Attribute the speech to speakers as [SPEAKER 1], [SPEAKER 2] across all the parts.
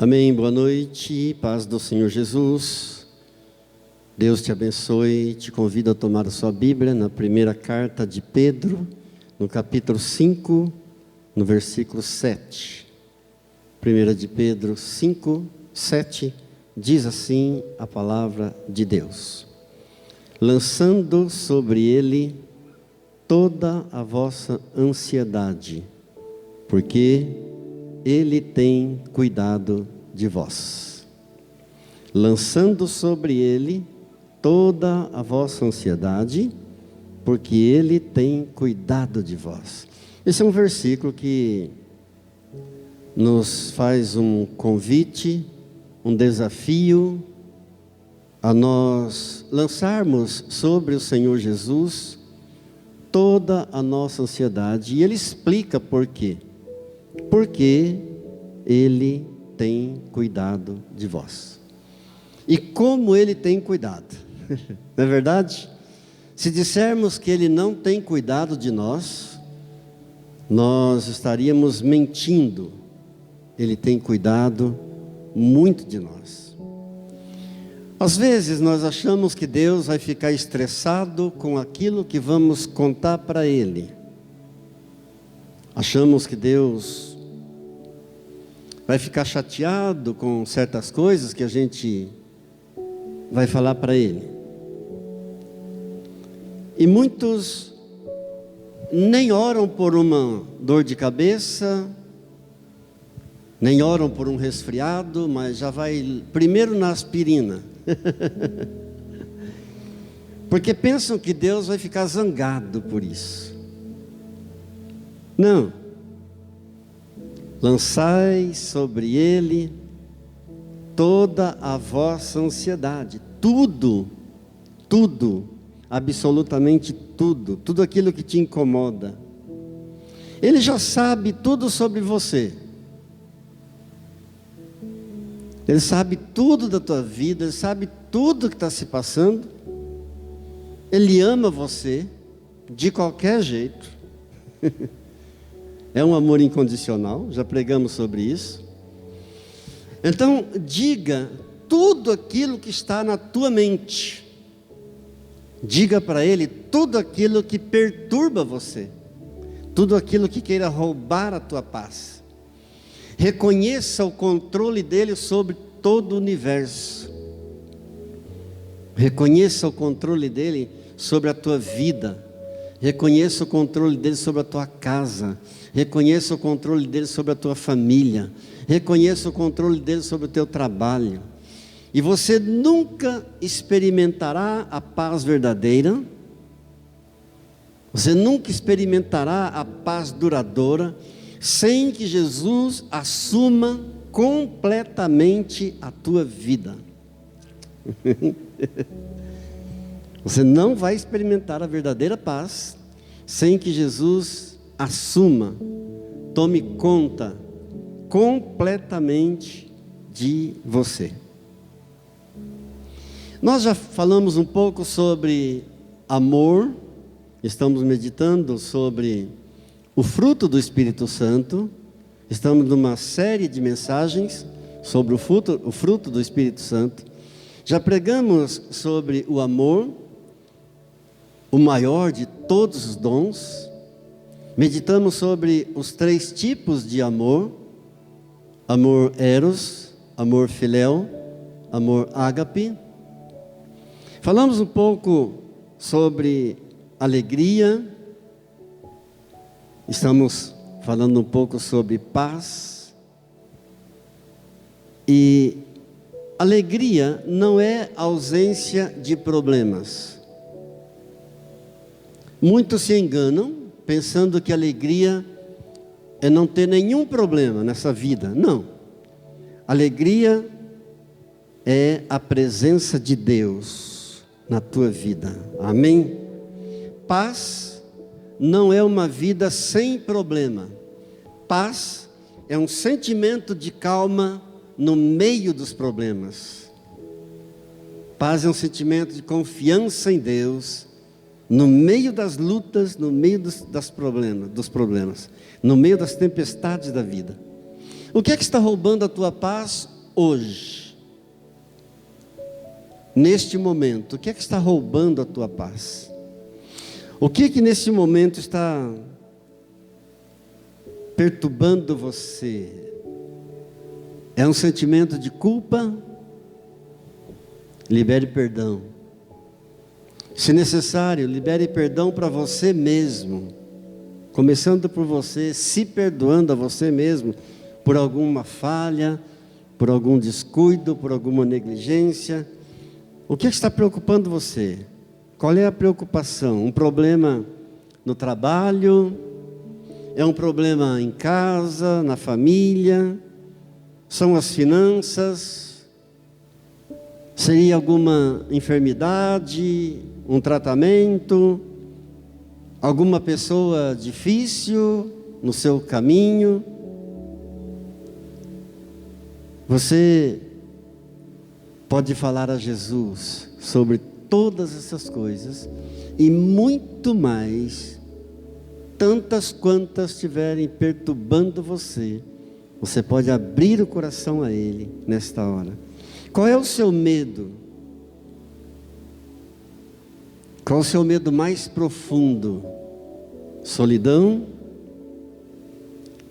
[SPEAKER 1] Amém, boa noite, paz do Senhor Jesus. Deus te abençoe, te convido a tomar a sua Bíblia na primeira carta de Pedro, no capítulo 5, no versículo 7. 1 de Pedro 5, 7, diz assim a palavra de Deus: lançando sobre ele toda a vossa ansiedade, porque Ele tem cuidado de vós. Lançando sobre Ele toda a vossa ansiedade, porque Ele tem cuidado de vós. Esse é um versículo que nos faz um convite, um desafio a nós lançarmos sobre o Senhor Jesus toda a nossa ansiedade. E Ele explica por quê. Porque Ele tem cuidado de vós. E como Ele tem cuidado? Não é verdade? Se dissermos que Ele não tem cuidado de nós, nós estaríamos mentindo. Ele tem cuidado muito de nós. Às vezes nós achamos que Deus vai ficar estressado com aquilo que vamos contar para Ele. Achamos que Deus vai ficar chateado com certas coisas que a gente vai falar para Ele. E muitos nem oram por uma dor de cabeça, nem oram por um resfriado, mas já vai primeiro na aspirina. Porque pensam que Deus vai ficar zangado por isso. Não. Lançai sobre Ele toda a vossa ansiedade. Tudo, absolutamente tudo aquilo que te incomoda. Ele já sabe tudo sobre você. Ele sabe tudo da tua vida, Ele sabe tudo que está se passando. Ele ama você de qualquer jeito. É um amor incondicional, já pregamos sobre isso. Então, diga tudo aquilo que está na tua mente. Diga para Ele tudo aquilo que perturba você. Tudo aquilo que queira roubar a tua paz. Reconheça o controle dEle sobre todo o universo. Reconheça o controle dEle sobre a tua vida. Reconheça o controle dEle sobre a tua casa. Reconheça o controle dEle sobre a tua família. Reconheça o controle dEle sobre o teu trabalho. E você nunca experimentará a paz verdadeira. Você nunca experimentará a paz duradoura sem que Jesus assuma completamente a tua vida. Você não vai experimentar a verdadeira paz sem que Jesus assuma, tome conta completamente de você. Nós já falamos um pouco sobre amor, estamos meditando sobre o fruto do Espírito Santo, estamos numa série de mensagens sobre o fruto do Espírito Santo. Já pregamos sobre o amor, o maior de todos os dons. Meditamos sobre os 3 tipos de amor: amor eros, amor filéu, amor ágape. Falamos um pouco sobre alegria. Estamos falando um pouco sobre paz. E alegria não é ausência de problemas. Muitos se enganam pensando que alegria é não ter nenhum problema nessa vida. Não. Alegria é a presença de Deus na tua vida. Amém? Paz não é uma vida sem problema. Paz é um sentimento de calma no meio dos problemas. Paz é um sentimento de confiança em Deus no meio das lutas, no meio dos problemas, no meio das tempestades da vida. O que é que está roubando a tua paz hoje? Neste momento, o que é que está roubando a tua paz? O que é que nesse momento está perturbando você? É um sentimento de culpa? Libere perdão. Se necessário, libere perdão para você mesmo. Começando por você, se perdoando a você mesmo por alguma falha, por algum descuido, por alguma negligência. O que está preocupando você? Qual é a preocupação? Um problema no trabalho? É um problema em casa, na família? São as finanças? Seria alguma enfermidade, um tratamento? Alguma pessoa difícil no seu caminho? Você pode falar a Jesus sobre todas essas coisas e muito mais, tantas quantas estiverem perturbando você. Você pode abrir o coração a Ele nesta hora. Qual é o seu medo? Qual é o seu medo mais profundo? Solidão?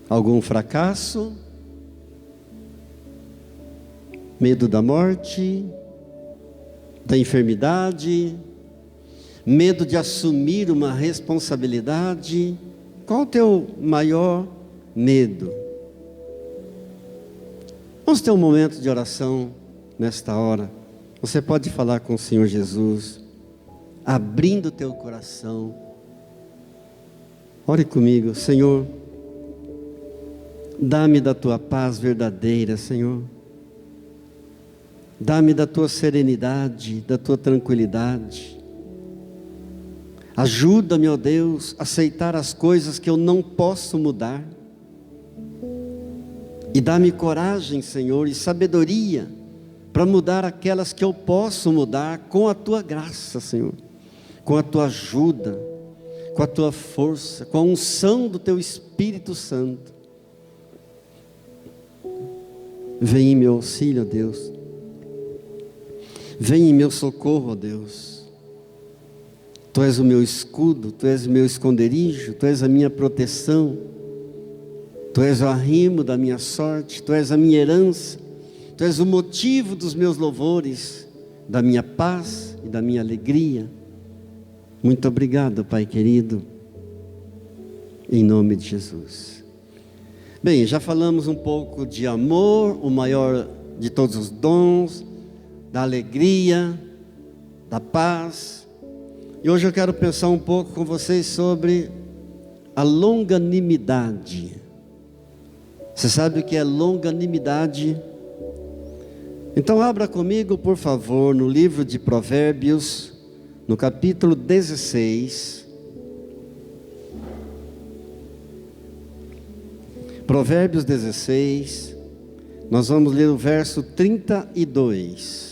[SPEAKER 1] Algum fracasso? Medo da morte? Da enfermidade? Medo de assumir uma responsabilidade? Qual o teu maior medo? Vamos ter um momento de oração nesta hora. Você pode falar com o Senhor Jesus, abrindo o teu coração. Ore comigo. Senhor, dá-me da tua paz verdadeira, Senhor. Dá-me da tua serenidade, da tua tranquilidade. Ajuda-me, ó Deus, a aceitar as coisas que eu não posso mudar. E dá-me coragem, Senhor, e sabedoria para mudar aquelas que eu posso mudar com a tua graça, Senhor, com a tua ajuda, com a tua força, com a unção do teu Espírito Santo. Vem em meu auxílio, ó Deus. Vem em meu socorro, ó Deus. Tu és o meu escudo, Tu és o meu esconderijo, Tu és a minha proteção, Tu és o arrimo da minha sorte, Tu és a minha herança, Tu és o motivo dos meus louvores, da minha paz e da minha alegria. Muito obrigado, Pai querido, em nome de Jesus. Bem, já falamos um pouco de amor, o maior de todos os dons, da alegria, da paz. E hoje eu quero pensar um pouco com vocês sobre a longanimidade. Você sabe o que é longanimidade? Então abra comigo, por favor, no livro de Provérbios, no capítulo 16. Provérbios 16, nós vamos ler o verso 32.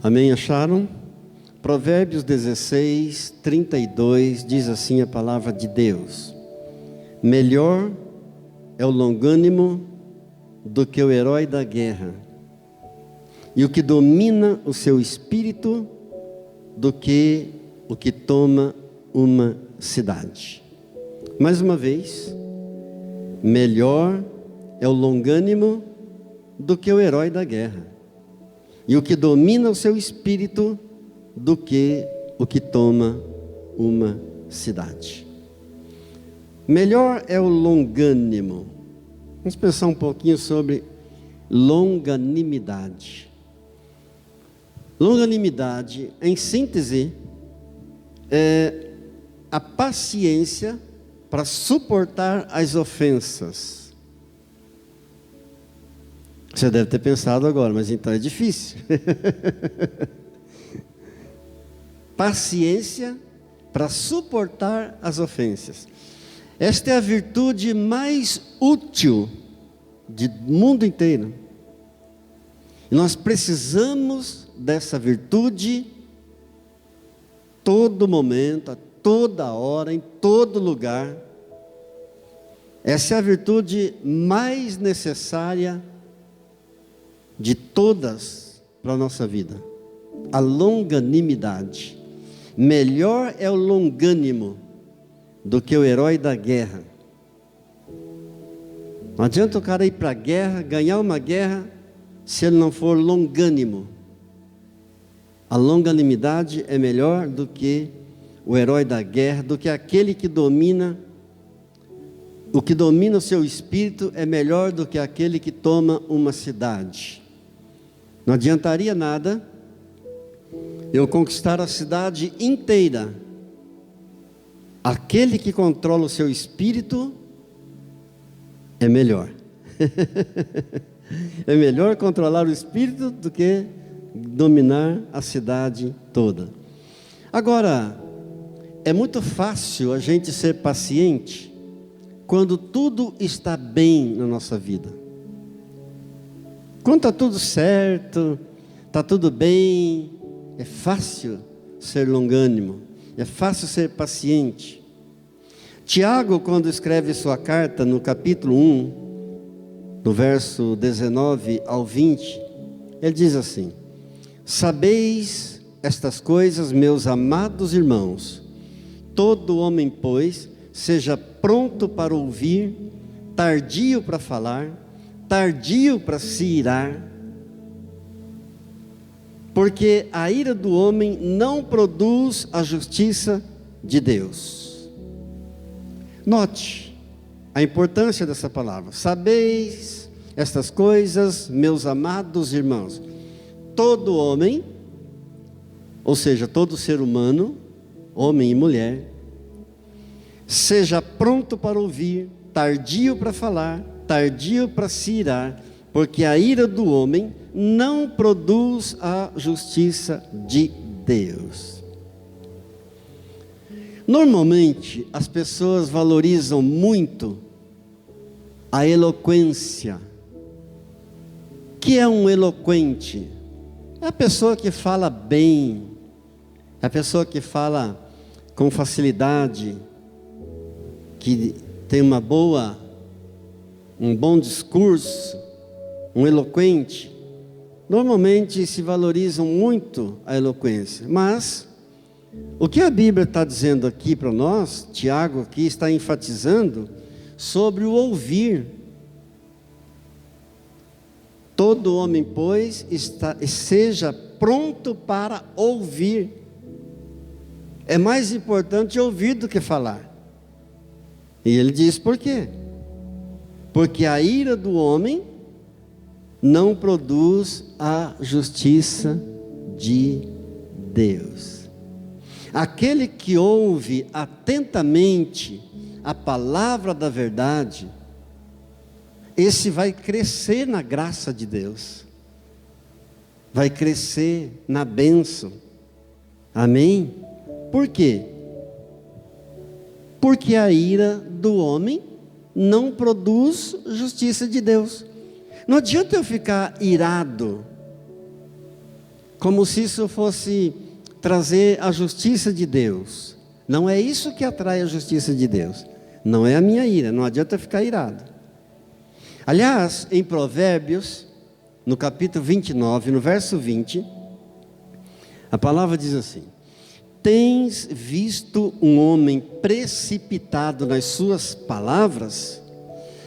[SPEAKER 1] Amém, acharam? Provérbios 16, 32, diz assim a palavra de Deus: melhor é o longânimo do que o herói da guerra, e o que domina o seu espírito do que o que toma uma cidade. Mais uma vez, melhor é o longânimo do que o herói da guerra, e o que domina o seu espírito do que o que toma uma cidade. Melhor é o longânimo. Vamos pensar um pouquinho sobre longanimidade. Longanimidade, em síntese, é a paciência para suportar as ofensas. Você deve ter pensado agora, mas então é difícil. Paciência para suportar as ofensas. Esta é a virtude mais útil do mundo inteiro. E nós precisamos dessa virtude todo momento, a toda hora, em todo lugar. Essa é a virtude mais necessária de todas para a nossa vida. A longanimidade. Melhor é o longânimo do que o herói da guerra. Não adianta o cara ir para a guerra, ganhar uma guerra, se ele não for longânimo. A longanimidade é melhor do que o herói da guerra, do que aquele que domina. O que domina o seu espírito é melhor do que aquele que toma uma cidade. Não adiantaria nada eu conquistar a cidade inteira. Aquele que controla o seu espírito é melhor. É melhor controlar o espírito do que dominar a cidade toda. Agora, é muito fácil a gente ser paciente quando tudo está bem na nossa vida. Quando está tudo certo, está tudo bem, é fácil ser longânimo, é fácil ser paciente. Tiago, quando escreve sua carta no capítulo 1, no verso 19 ao 20, ele diz assim: sabeis estas coisas, meus amados irmãos, todo homem, pois, seja pronto para ouvir, tardio para falar, tardio para se irar, porque a ira do homem não produz a justiça de Deus. Note a importância dessa palavra. Sabeis estas coisas, meus amados irmãos. Todo homem, ou seja, todo ser humano, homem e mulher, seja pronto para ouvir, tardio para falar, tardio para se irar, porque a ira do homem não produz a justiça de Deus. Normalmente, as pessoas valorizam muito a eloquência. O que é um eloquente? É a pessoa que fala bem, é a pessoa que fala com facilidade, que tem um bom discurso, um eloquente. Normalmente se valorizam muito a eloquência, mas o que a Bíblia está dizendo aqui para nós, Tiago aqui está enfatizando sobre o ouvir. Todo homem, pois, seja pronto para ouvir. É mais importante ouvir do que falar. E ele diz por quê? Porque a ira do homem não produz a justiça de Deus. Aquele que ouve atentamente a palavra da verdade, esse vai crescer na graça de Deus, vai crescer na bênção. Amém? Por quê? Porque a ira do homem não produz justiça de Deus. Não adianta eu ficar irado, como se isso fosse trazer a justiça de Deus. Não é isso que atrai a justiça de Deus. Não é a minha ira, não adianta eu ficar irado. Aliás, em Provérbios, no capítulo 29, no verso 20, a palavra diz assim: tens visto um homem precipitado nas suas palavras?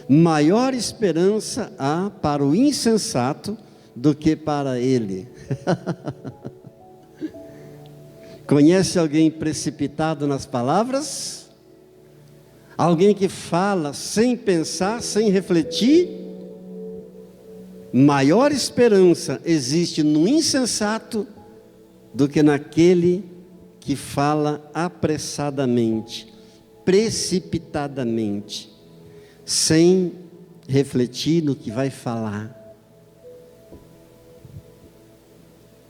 [SPEAKER 1] Maior esperança há para o insensato do que para ele. Conhece alguém precipitado nas palavras? Alguém que fala sem pensar, sem refletir? Maior esperança existe no insensato do que naquele que fala apressadamente, precipitadamente, sem refletir no que vai falar.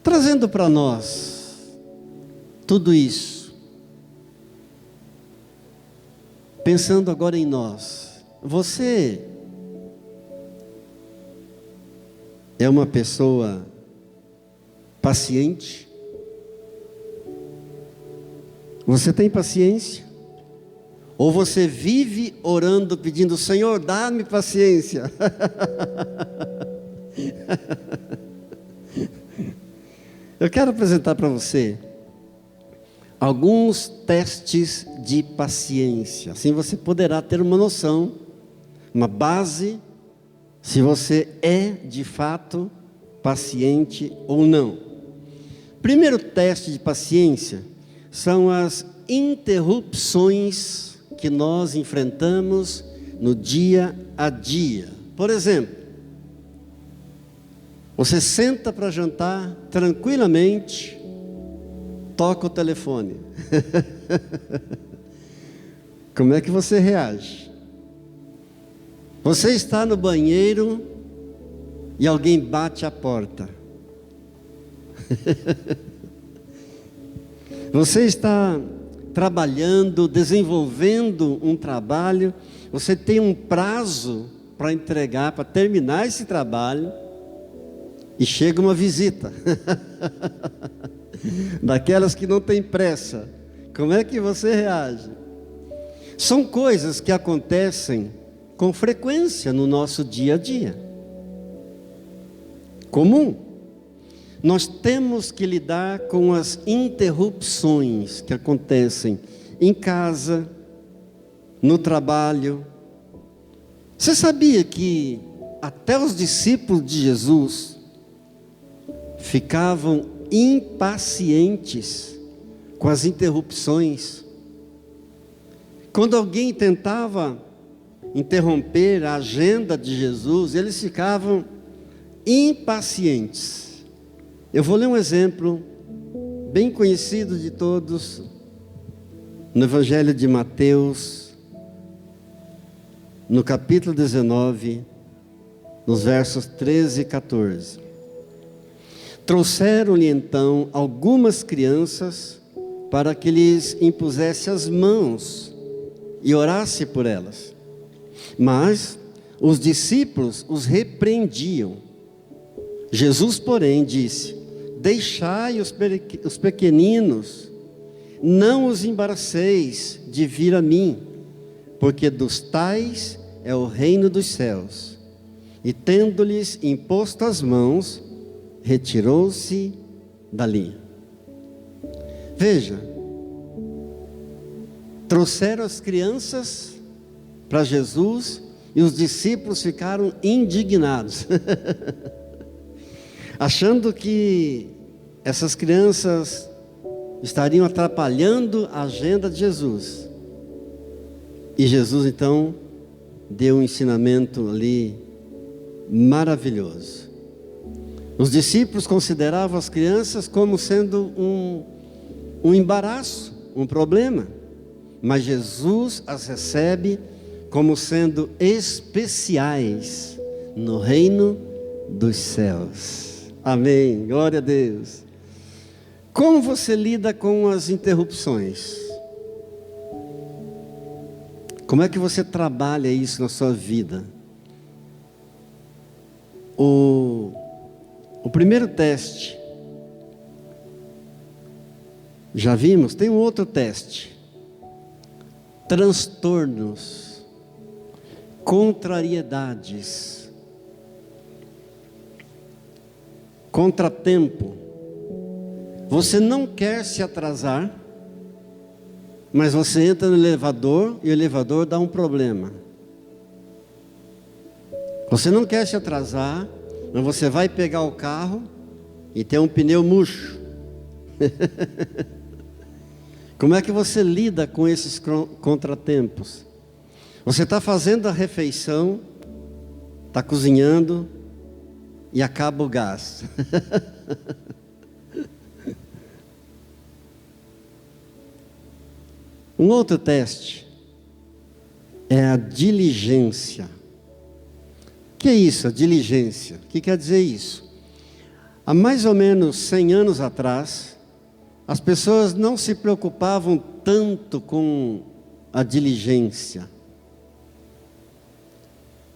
[SPEAKER 1] Trazendo para nós tudo isso, pensando agora em nós, você é uma pessoa paciente? Você tem paciência? Ou você vive orando, pedindo: Senhor, dá-me paciência? Eu quero apresentar para você alguns testes de paciência. Assim você poderá ter uma noção, uma base, se você é de fato paciente ou não. Primeiro teste de paciência são as interrupções que nós enfrentamos no dia a dia. Por exemplo, você senta para jantar tranquilamente, toca o telefone. Como é que você reage? Você está no banheiro e alguém bate a porta. Você está trabalhando, desenvolvendo um trabalho, você tem um prazo para entregar, para terminar esse trabalho, e chega uma visita, daquelas que não tem pressa. Como é que você reage? São coisas que acontecem com frequência no nosso dia a dia. Comum. Nós temos que lidar com as interrupções que acontecem em casa, no trabalho. Você sabia que até os discípulos de Jesus ficavam impacientes com as interrupções? Quando alguém tentava interromper a agenda de Jesus, eles ficavam impacientes. Eu vou ler um exemplo bem conhecido de todos, no Evangelho de Mateus, no capítulo 19, nos versos 13 e 14. Trouxeram-lhe então algumas crianças para que lhes impusesse as mãos e orasse por elas. Mas os discípulos os repreendiam. Jesus, porém, disse: deixai os pequeninos, não os embaraceis de vir a mim, porque dos tais é o reino dos céus. E tendo-lhes imposto as mãos, retirou-se dali. Veja, trouxeram as crianças para Jesus e os discípulos ficaram indignados, achando que essas crianças estariam atrapalhando a agenda de Jesus. E Jesus então deu um ensinamento ali maravilhoso. Os discípulos consideravam as crianças como sendo um embaraço, um problema, mas Jesus as recebe como sendo especiais no reino dos céus. Amém, glória a Deus. Como você lida com as interrupções? Como é que você trabalha isso na sua vida? O primeiro teste, já vimos, tem um outro teste. Transtornos, contrariedades, contratempo. Você não quer se atrasar, mas você entra no elevador e o elevador dá um problema. Você não quer se atrasar, mas você vai pegar o carro e tem um pneu murcho. Como é que você lida com esses contratempos? Você está fazendo a refeição, está cozinhando e acaba o gás. Um outro teste é a diligência. O que é isso, a diligência? O que quer dizer isso? Há mais ou menos 100 anos atrás, as pessoas não se preocupavam tanto com a diligência.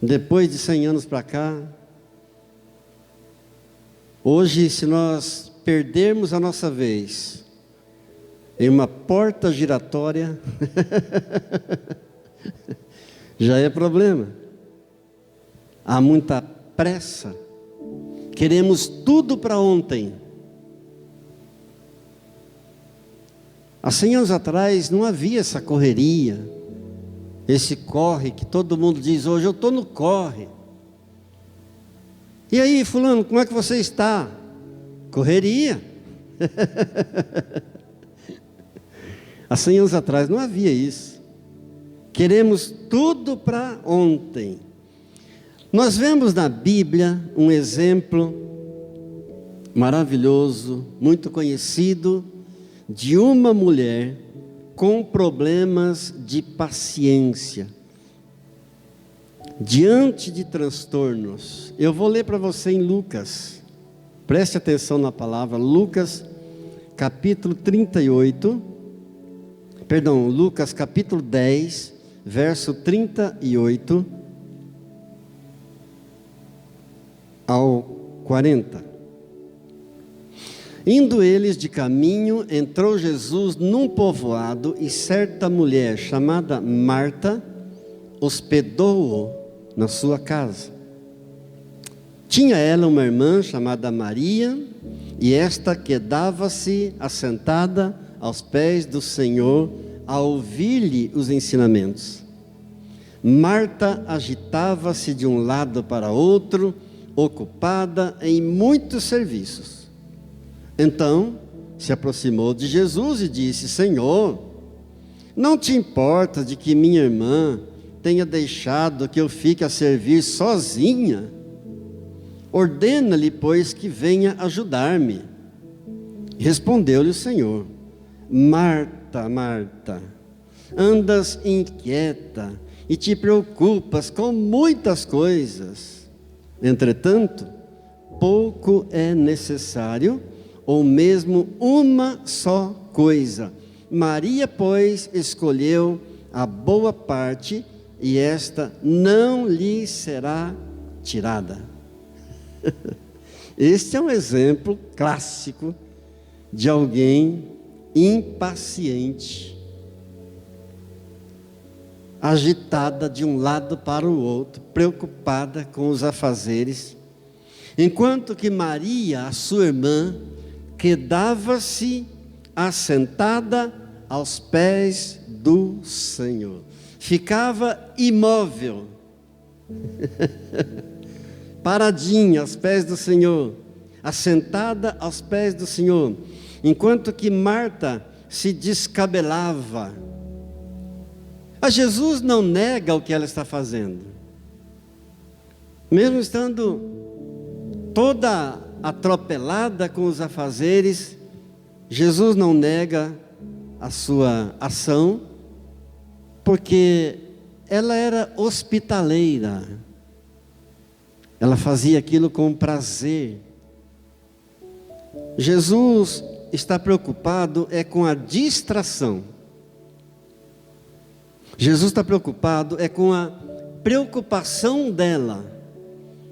[SPEAKER 1] Depois de 100 anos para cá, Hoje, se nós perdermos a nossa vez em uma porta giratória, já é problema. Há muita pressa, queremos tudo para ontem. Há 100 anos atrás não havia essa correria, esse corre que todo mundo diz hoje, eu estou no corre. E aí, fulano, como é que você está? Correria. Há 100 anos atrás não havia isso. Queremos tudo para ontem. Nós vemos na Bíblia um exemplo maravilhoso, muito conhecido, de uma mulher com problemas de paciência, diante de transtornos. Eu vou ler para você em Lucas, preste atenção na palavra, Lucas capítulo 38, perdão, Lucas capítulo 10, verso 38 ao 40. Indo eles de caminho, entrou Jesus num povoado, e certa mulher chamada Marta hospedou-o na sua casa. Tinha ela uma irmã chamada Maria, e esta quedava-se assentada aos pés do Senhor, a ouvir-lhe os ensinamentos. Marta agitava-se de um lado para outro, ocupada em muitos serviços. Então se aproximou de Jesus e disse: Senhor, não te importa de que minha irmã tenha deixado que eu fique a servir sozinha? Ordena-lhe, pois, que venha ajudar-me. Respondeu-lhe o Senhor: Marta, Marta, andas inquieta e te preocupas com muitas coisas. Entretanto, pouco é necessário, ou mesmo uma só coisa. Maria, pois, escolheu a boa parte, e esta não lhe será tirada. Este é um exemplo clássico de alguém impaciente, agitada de um lado para o outro, preocupada com os afazeres, enquanto que Maria, a sua irmã, quedava-se assentada aos pés do Senhor, ficava imóvel, paradinha aos pés do Senhor, assentada aos pés do Senhor, enquanto que Marta se descabelava. A Jesus não nega o que ela está fazendo, mesmo estando toda atropelada com os afazeres. Jesus não nega a sua ação, porque ela era hospitaleira, ela fazia aquilo com prazer. Jesus está preocupado com a distração. Jesus está preocupado com a preocupação dela,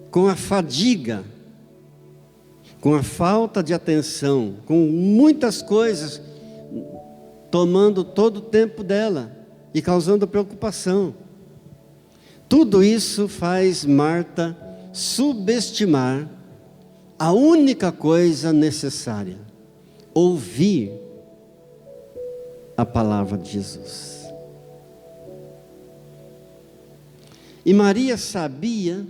[SPEAKER 1] com a fadiga, com a falta de atenção, com muitas coisas tomando todo o tempo dela e causando preocupação. Tudo isso faz Marta subestimar a única coisa necessária: ouvir a palavra de Jesus. E Maria sabia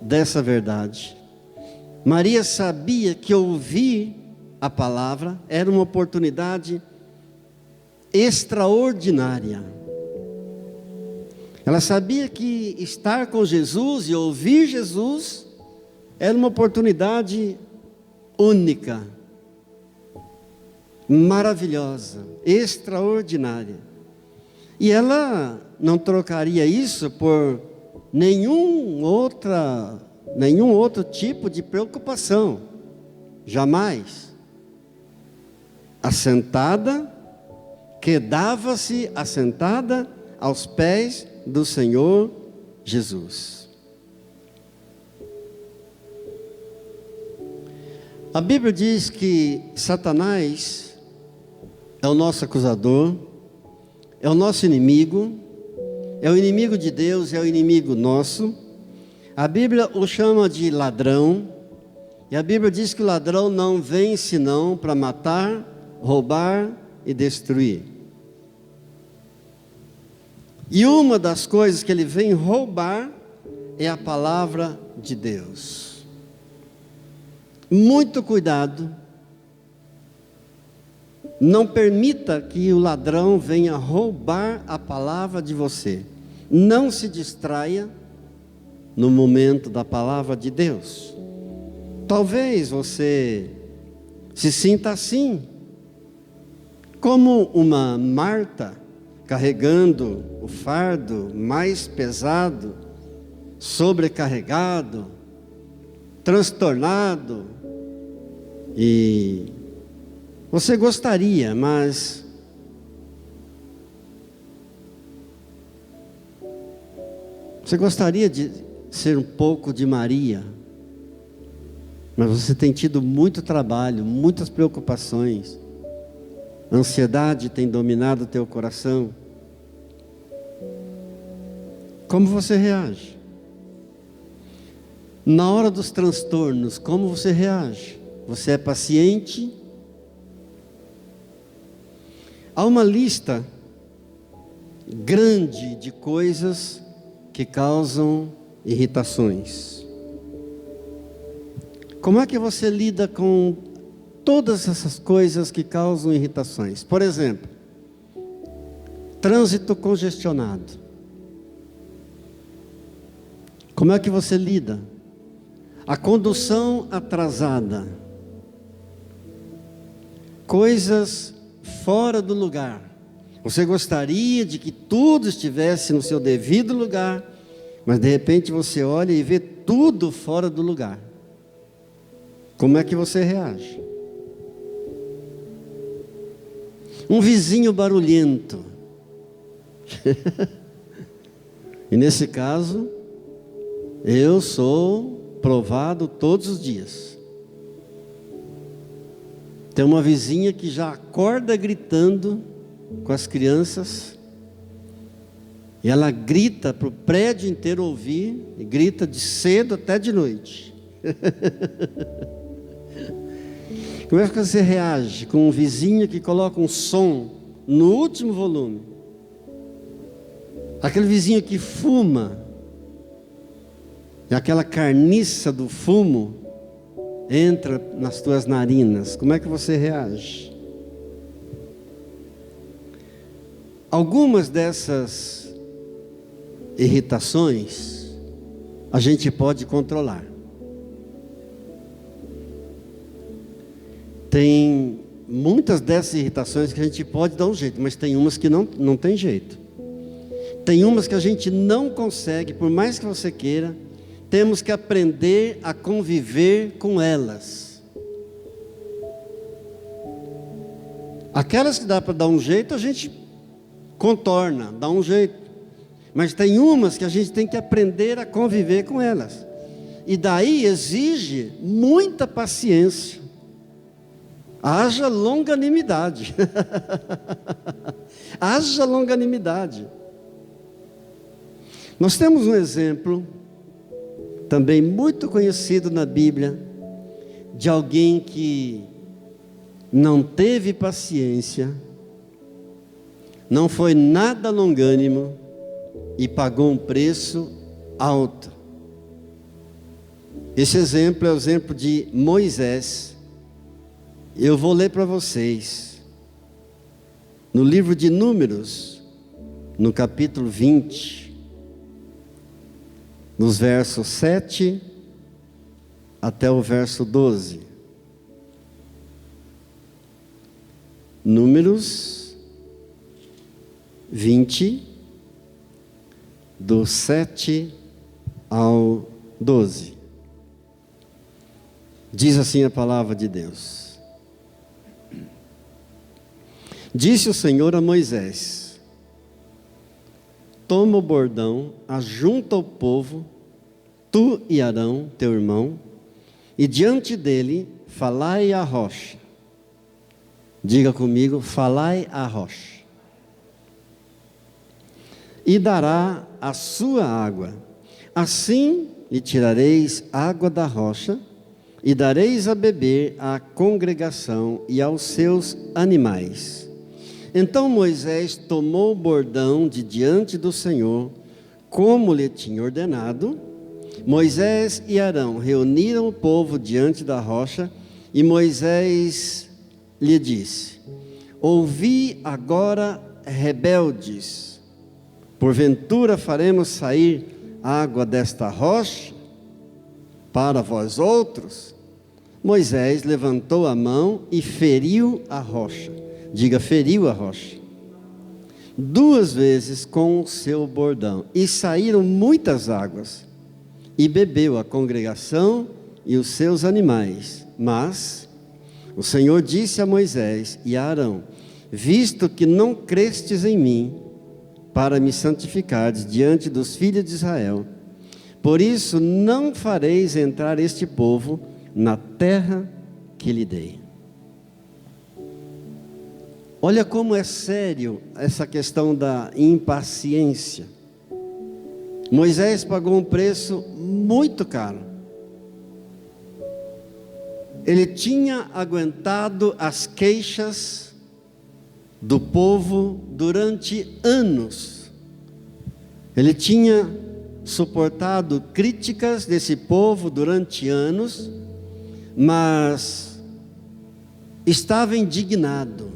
[SPEAKER 1] dessa verdade. Maria sabia que ouvir a palavra era uma oportunidade extraordinária. Ela sabia que estar com Jesus e ouvir Jesus era uma oportunidade única, maravilhosa, extraordinária. E ela não trocaria isso por nenhum outro tipo de preocupação, jamais. Assentada, quedava-se assentada aos pés do Senhor Jesus. A Bíblia diz que Satanás é o nosso acusador, é o nosso inimigo, é o inimigo de Deus, é o inimigo nosso. A Bíblia o chama de ladrão, e a Bíblia diz que o ladrão não vem senão para matar, roubar e destruir. E uma das coisas que ele vem roubar é a palavra de Deus. Muito cuidado. Não permita que o ladrão venha roubar a palavra de você. Não se distraia no momento da palavra de Deus. Talvez você se sinta assim, como uma Marta, carregando o fardo mais pesado, sobrecarregado, transtornado, e você gostaria, mas você gostaria de ser um pouco de Maria, mas você tem tido muito trabalho, muitas preocupações, a ansiedade tem dominado o teu coração. Como você reage? Na hora dos transtornos, como você reage? Você é paciente? Há uma lista grande de coisas que causam irritações. Como é que você lida com todas essas coisas que causam irritações? Por exemplo, trânsito congestionado. Como é que você lida? A condução atrasada. Coisas fora do lugar. Você gostaria de que tudo estivesse no seu devido lugar, mas de repente você olha e vê tudo fora do lugar. Como é que você reage? Um vizinho barulhento. E nesse caso, eu sou provado todos os dias. Tem uma vizinha que já acorda gritando com as crianças, e ela grita para o prédio inteiro ouvir, e grita de cedo até de noite. Como é que você reage com um vizinho que coloca um som no último volume? Aquele vizinho que fuma, e aquela carniça do fumo entra nas tuas narinas. Como é que você reage? Algumas dessas irritações a gente pode controlar. Tem muitas dessas irritações que a gente pode dar um jeito, mas tem umas que não tem jeito. Tem umas que a gente não consegue, por mais que você queira. Temos que aprender a conviver com elas. Aquelas que dá para dar um jeito, a gente contorna, dá um jeito. Mas tem umas que a gente tem que aprender a conviver com elas. E daí exige muita paciência. Haja longanimidade. Haja longanimidade. Nós temos um exemplo também muito conhecido na Bíblia, de alguém que não teve paciência, não foi nada longânimo e pagou um preço alto. Esse exemplo é o exemplo de Moisés. Eu vou ler para vocês, no livro de Números, no capítulo 20, nos versos 7 até o verso 12. Números 20, do 7 ao 12. Diz assim a palavra de Deus: Disse o Senhor a Moisés: Toma o bordão, ajunta o povo, tu e Arão, teu irmão, e diante dele falai à rocha. Diga comigo, falai à rocha. E dará a sua água. Assim lhe tirareis água da rocha, e dareis a beber à congregação e aos seus animais. Então Moisés tomou o bordão de diante do Senhor, como lhe tinha ordenado. Moisés e Arão reuniram o povo diante da rocha, e Moisés lhe disse: ouvi agora, rebeldes, porventura faremos sair água desta rocha para vós outros? Moisés levantou a mão e feriu a rocha. Diga, feriu a rocha. 2 vezes com o seu bordão, e saíram muitas águas, e bebeu a congregação e os seus animais. Mas o Senhor disse a Moisés e a Arão: visto que não crestes em mim, para me santificardes diante dos filhos de Israel, por isso não fareis entrar este povo na terra que lhe dei. Olha como é sério essa questão da impaciência. Moisés pagou um preço muito caro. Ele tinha aguentado as queixas do povo durante anos. Ele tinha suportado críticas desse povo durante anos, mas estava indignado.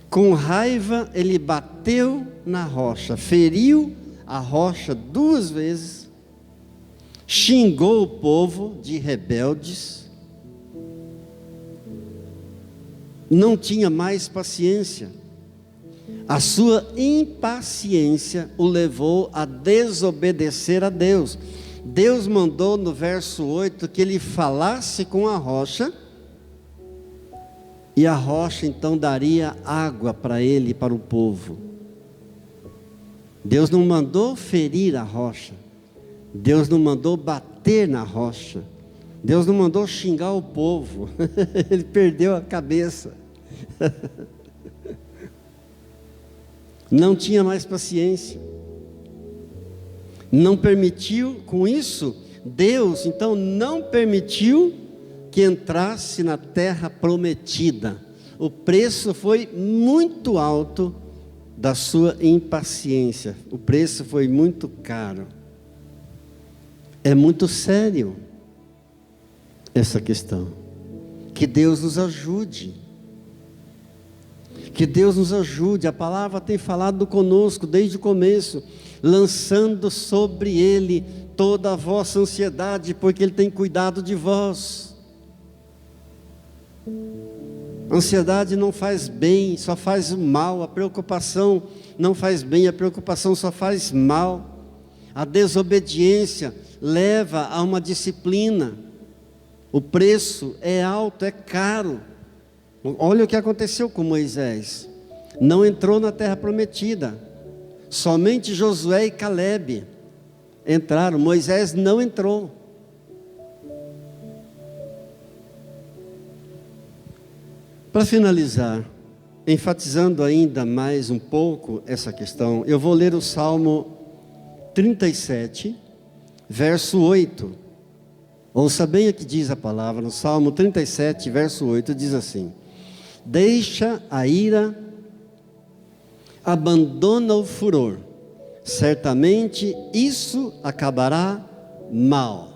[SPEAKER 1] Com raiva, ele bateu na rocha, feriu a rocha 2 vezes, xingou o povo de rebeldes, não tinha mais paciência. A sua impaciência o levou a desobedecer a Deus. Deus mandou no verso 8 que ele falasse com a rocha, e a rocha então daria água para ele e para o povo. Deus não mandou ferir a rocha, Deus não mandou bater na rocha, Deus não mandou xingar o povo. Ele perdeu a cabeça. Não tinha mais paciência, não permitiu. Com isso, Deus então não permitiu que entrasse na terra prometida. O preço foi muito alto da sua impaciência, o preço foi muito caro. É muito sério essa questão. Que Deus nos ajude. Que Deus nos ajude. A palavra tem falado conosco desde o começo, lançando sobre Ele toda a vossa ansiedade, porque Ele tem cuidado de vós. A ansiedade não faz bem, só faz mal. A preocupação não faz bem, a preocupação só faz mal. A desobediência leva a uma disciplina. O preço é alto, é caro. Olha o que aconteceu com Moisés. Não entrou na terra prometida. Somente Josué e Calebe entraram. Moisés não entrou. Para finalizar, enfatizando ainda mais um pouco essa questão, eu vou ler o Salmo 37, verso 8. Ouça bem o que diz a palavra. No Salmo 37, verso 8, diz assim: deixa a ira, abandona o furor, certamente isso acabará mal.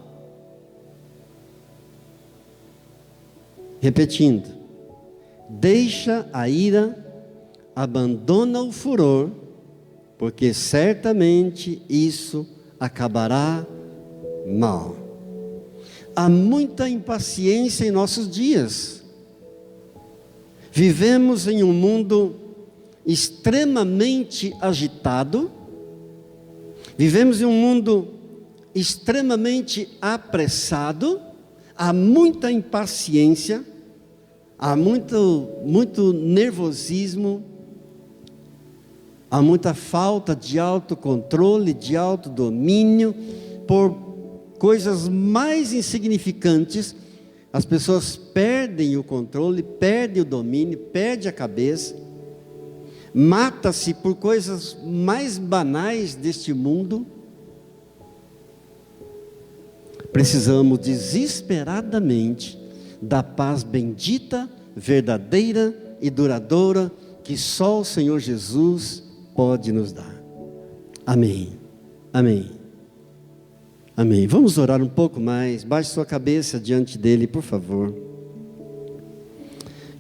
[SPEAKER 1] Repetindo: deixa a ira, abandona o furor, porque certamente isso acabará mal. Há muita impaciência em nossos dias. Vivemos em um mundo extremamente agitado, vivemos em um mundo extremamente apressado, há muita impaciência, há muito nervosismo, há muita falta de autocontrole, de autodomínio, por coisas mais insignificantes, as pessoas perdem o controle, perdem o domínio, perdem a cabeça, mata-se por coisas mais banais deste mundo. Precisamos desesperadamente da paz bendita, verdadeira e duradoura que só o Senhor Jesus pode nos dar. Amém, amém, amém. Vamos orar um pouco mais. Baixe sua cabeça diante dele, por favor.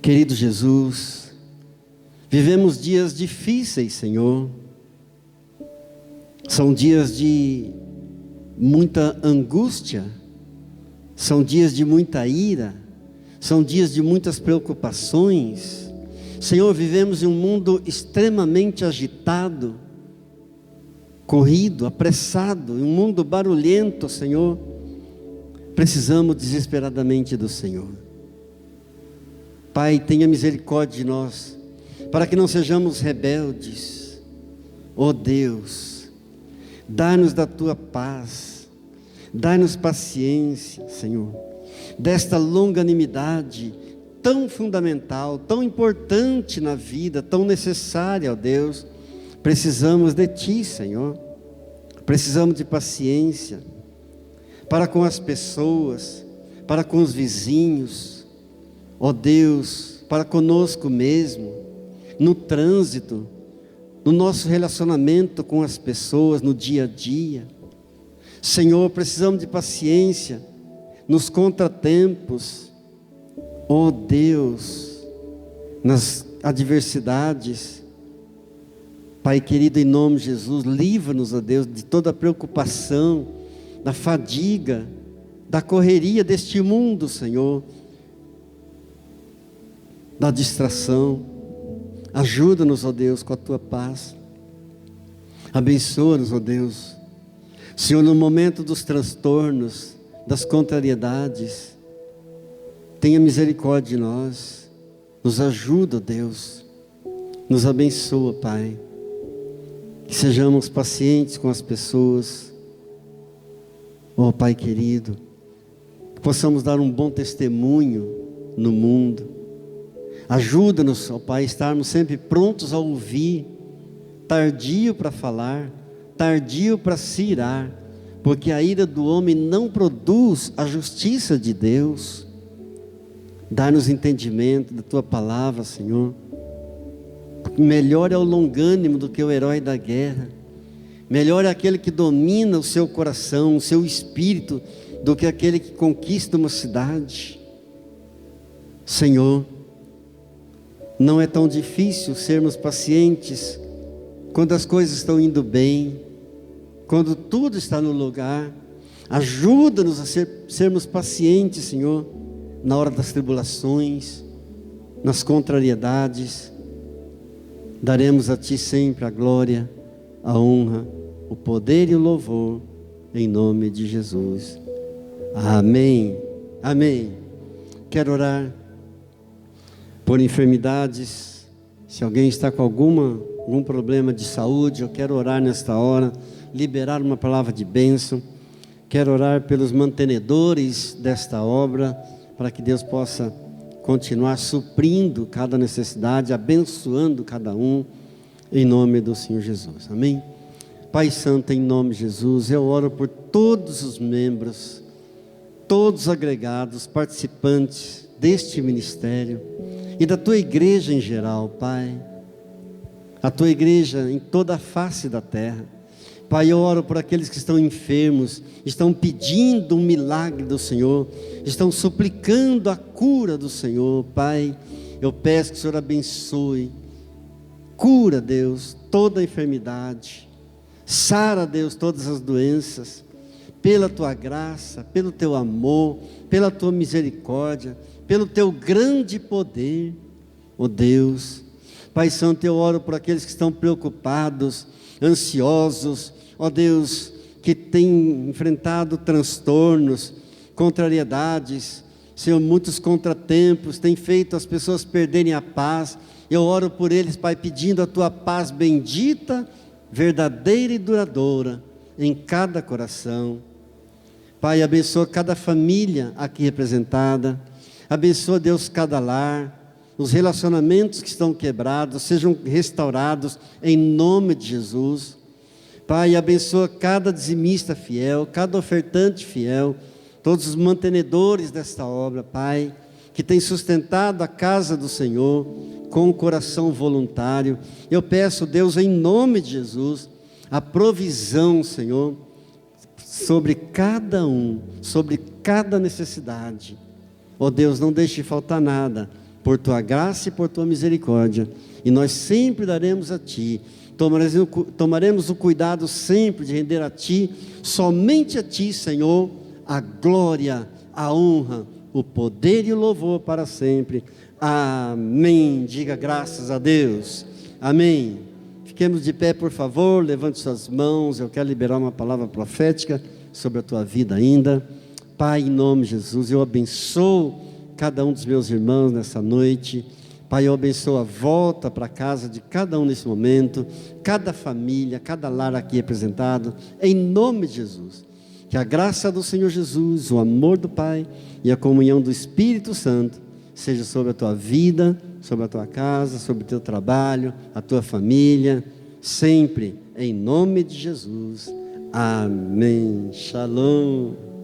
[SPEAKER 1] Querido Jesus, vivemos dias difíceis, Senhor. São dias de muita angústia, são dias de muita ira, são dias de muitas preocupações. Senhor, vivemos em um mundo extremamente agitado, corrido, apressado, em um mundo barulhento, Senhor. Precisamos desesperadamente do Senhor. Pai, tenha misericórdia de nós, para que não sejamos rebeldes. Ó Deus, dá-nos da Tua paz, dá-nos paciência, Senhor, desta longanimidade tão fundamental, tão importante na vida, tão necessária, ó Deus. Precisamos de Ti, Senhor, precisamos de paciência, para com as pessoas, para com os vizinhos, ó Deus, para conosco mesmo, no trânsito, no nosso relacionamento com as pessoas, no dia a dia. Senhor, precisamos de paciência nos contratempos, ó Deus, nas adversidades. Pai querido, em nome de Jesus, livra-nos, ó Deus, de toda a preocupação, da fadiga, da correria deste mundo, Senhor, da distração. Ajuda-nos, ó Deus, com a Tua paz. Abençoa-nos, ó Deus. Senhor, no momento dos transtornos, das contrariedades, tenha misericórdia de nós. Nos ajuda, ó Deus. Nos abençoa, Pai. Que sejamos pacientes com as pessoas. Ó Pai querido, que possamos dar um bom testemunho no mundo. Ajuda-nos, ó Pai, estarmos sempre prontos a ouvir, tardio para falar, tardio para se irar, porque a ira do homem não produz a justiça de Deus. Dá-nos entendimento da Tua palavra, Senhor. Melhor é o longânimo do que o herói da guerra. Melhor é aquele que domina o seu coração, o seu espírito, do que aquele que conquista uma cidade. Senhor, não é tão difícil sermos pacientes quando as coisas estão indo bem, quando tudo está no lugar. Ajuda-nos a sermos pacientes, Senhor, na hora das tribulações, nas contrariedades. Daremos a Ti sempre a glória, a honra, o poder e o louvor, em nome de Jesus. Amém, amém. Quero orar por enfermidades. Se alguém está com algum problema de saúde, eu quero orar nesta hora, liberar uma palavra de bênção. Quero orar pelos mantenedores desta obra, para que Deus possa continuar suprindo cada necessidade, abençoando cada um, em nome do Senhor Jesus. Amém? Pai Santo, em nome de Jesus, eu oro por todos os membros, todos os agregados, participantes deste ministério e da Tua igreja em geral, Pai. A Tua igreja em toda a face da terra. Pai, eu oro por aqueles que estão enfermos, estão pedindo um milagre do Senhor, estão suplicando a cura do Senhor. Pai, eu peço que o Senhor abençoe, cura, Deus, toda a enfermidade, sara, Deus, todas as doenças, pela Tua graça, pelo Teu amor, pela Tua misericórdia, pelo Teu grande poder, ó Deus. Pai Santo, eu oro por aqueles que estão preocupados, ansiosos, ó Deus, que têm enfrentado transtornos, contrariedades, Senhor, muitos contratempos, têm feito as pessoas perderem a paz. Eu oro por eles, Pai, pedindo a Tua paz bendita, verdadeira e duradoura, em cada coração. Pai, abençoa cada família aqui representada. Abençoa, Deus, cada lar. Os relacionamentos que estão quebrados sejam restaurados em nome de Jesus. Pai, abençoa cada dizimista fiel, cada ofertante fiel, todos os mantenedores desta obra, Pai, que tem sustentado a casa do Senhor com o coração voluntário. Eu peço, Deus, em nome de Jesus, a provisão, Senhor, sobre cada um, sobre cada necessidade. Ó Deus, não deixe faltar nada, por Tua graça e por Tua misericórdia, e nós sempre daremos a Ti, tomaremos o cuidado sempre de render a Ti, somente a Ti, Senhor, a glória, a honra, o poder e o louvor para sempre. Amém. Diga graças a Deus. Amém. Fiquemos de pé, por favor, levante suas mãos. Eu quero liberar uma palavra profética sobre a tua vida ainda. Pai, em nome de Jesus, eu abençoo cada um dos meus irmãos nessa noite. Pai, eu abençoo a volta para casa de cada um nesse momento, cada família, cada lar aqui representado, em nome de Jesus. Que a graça do Senhor Jesus, o amor do Pai e a comunhão do Espírito Santo seja sobre a tua vida, sobre a tua casa, sobre o teu trabalho, a tua família, sempre, em nome de Jesus. Amém. Shalom.